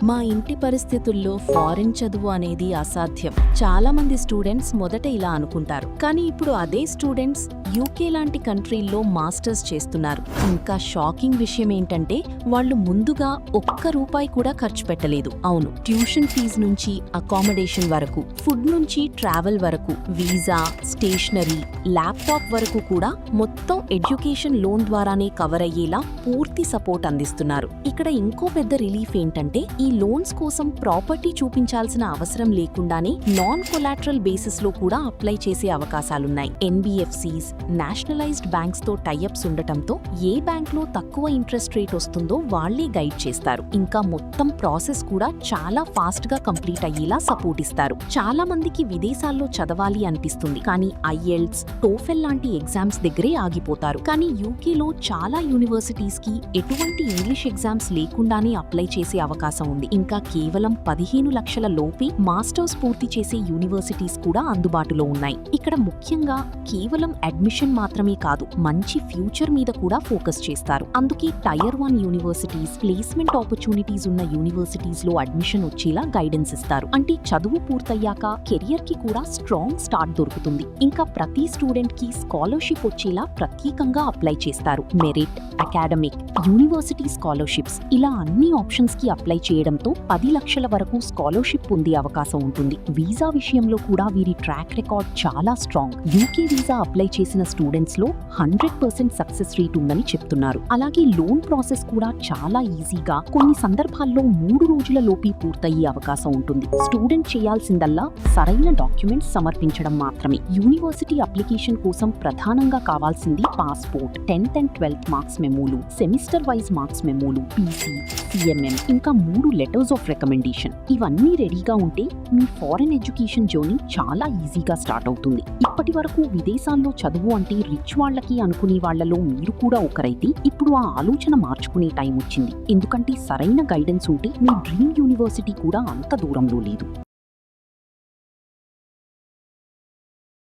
మా ఇంటి పరిస్థితుల్లో ఫారిన్ చదువు అనేది అసాధ్యం. చాలా మంది స్టూడెంట్స్ మొదట ఇలా అనుకుంటారు, కానీ ఇప్పుడు అదే స్టూడెంట్స్ యూకే లాంటి కంట్రీల్లో మాస్టర్స్ చేస్తున్నారు. ఇంకా షాకింగ్ విషయం ఏంటంటే వాళ్ళు ముందుగా ఒక్క రూపాయి కూడా ఖర్చు పెట్టలేదు. అవును, ట్యూషన్ ఫీజు నుంచి అకామిడేషన్ వరకు, ఫుడ్ నుంచి ట్రావెల్ వరకు, వీసా, స్టేషనరీ, ల్యాప్టాప్ వరకు కూడా మొత్తం ఎడ్యుకేషన్ లోన్ ద్వారానే కవర్ అయ్యేలా పూర్తి సపోర్ట్ అందిస్తున్నారు. ఇక్కడ ఇంకో పెద్ద రిలీఫ్ ఏంటంటే ఈ లోన్స్ కోసం ప్రాపర్టీ చూపించాల్సిన అవసరం లేకుండానే నాన్ కొలాటరల్ బేసిస్ లో కూడా అప్లై చేసే అవకాశాలున్నాయి. ఎన్బిఎఫ్సిస్, నేషనలైజ్డ్ బ్యాంక్స్ తో టైఅప్స్ ఉండటంతో ఏ బ్యాంక్ లో తక్కువ ఇంట్రెస్ట్ రేట్ వస్తుందో వాళ్లే గైడ్ చేస్తారు. ఇంకా మొత్తం ప్రాసెస్ కూడా చాలా ఫాస్ట్ గా కంప్లీట్ అయ్యేలా సపోర్ట్ ఇస్తారు. చాలా మందికి విదేశాల్లో చదవాలి అనిపిస్తుంది, కానీ ఐఎల్ట్స్, టోఫెల్ లాంటి ఎగ్జామ్స్ దగ్గరే ఆగిపోతారు. కానీ యూకేలో చాలా యూనివర్సిటీస్ కి ఎటువంటి ఇంగ్లీష్ ఎగ్జామ్స్ లేకుండానే అప్లై చేసే అవకాశం ఉంది. ఇంకా కేవలం 15 లక్షల లోపే మాస్టర్స్ పూర్తి చేసే యూనివర్సిటీస్ కూడా అందుబాటులో ఉన్నాయి. ఇక్కడ ముఖ్యంగా కేవలం అడ్మిషన్ మాత్రమే కాదు, మంచి ఫ్యూచర్ మీద కూడా ఫోకస్ చేస్తారు. అందుకే టైర్ 1 యూనివర్సిటీస్, ప్లేస్మెంట్ ఆపర్చునిటీస్ ఉన్న యూనివర్సిటీస్ లో అడ్మిషన్ వచ్చేలా గైడెన్స్ ఇస్తారు. అంటే చదువు పూర్తయ్యాక కెరియర్ కి కూడా స్ట్రాంగ్ స్టార్ట్ దొరుకుతుంది. ఇంకా ప్రతి స్టూడెంట్ కి స్కాలర్షిప్ వచ్చేలా ప్రత్యేకంగా అప్లై చేస్తారు. మెరిట్, అకాడమిక్, యూనివర్సిటీ స్కాలర్షిప్స్, ఇలా అన్ని ఆప్షన్స్ కి అప్లై చేయడంతో 10 లక్షల వరకు స్కాలర్షిప్ పొందే అవకాశం ఉంటుంది. వీసా విషయంలో కూడా వీరి ట్రాక్ రికార్డ్ చాలా స్ట్రాంగ్. యూకే వీసా అప్లై చేసిన స్టూడెంట్స్ లో 100% సక్సెస్ రేట్ ఉందని చెప్తున్నారు. అలాగే లోన్ ప్రాసెస్ కూడా చాలా ఈజీగా, కొన్ని సందర్భాల్లో 3 రోజుల లోపే పూర్తయ్యే అవకాశం ఉంటుంది. స్టూడెంట్ చేయాల్సిందల్లా సరైన డాక్యుమెంట్స్ సమర్పించడం మాత్రమే. యూనివర్సిటీ అప్లికేషన్ కోసం ప్రధానంగా కావాల్సింది passport, 10th and 12th marks మెమోలు, సెమిస్టర్ వైజ్ మార్క్స్ మెమోలు, పీసీ, సిఎంఎం, ఇంకా 3 లెటర్స్ ఆఫ్ రికమెండేషన్. ఇవన్నీ రెడీగా ఉంటే మీ ఫారెన్ ఎడ్యుకేషన్ జర్నీ చాలా ఈజీగా స్టార్ట్ అవుతుంది. ఇప్పటి వరకు విదేశాల్లో చదువు అంటే రిచ్ వాళ్ళకి అనుకునే వాళ్లలో మీరు కూడా ఒకరైతే ఇప్పుడు ఆ ఆలోచన మార్చుకునే టైం వచ్చింది. ఎందుకంటే సరైన గైడెన్స్ ఉంటే మీ డ్రీమ్ యూనివర్సిటీ కూడా అంత దూరంలో లేదు.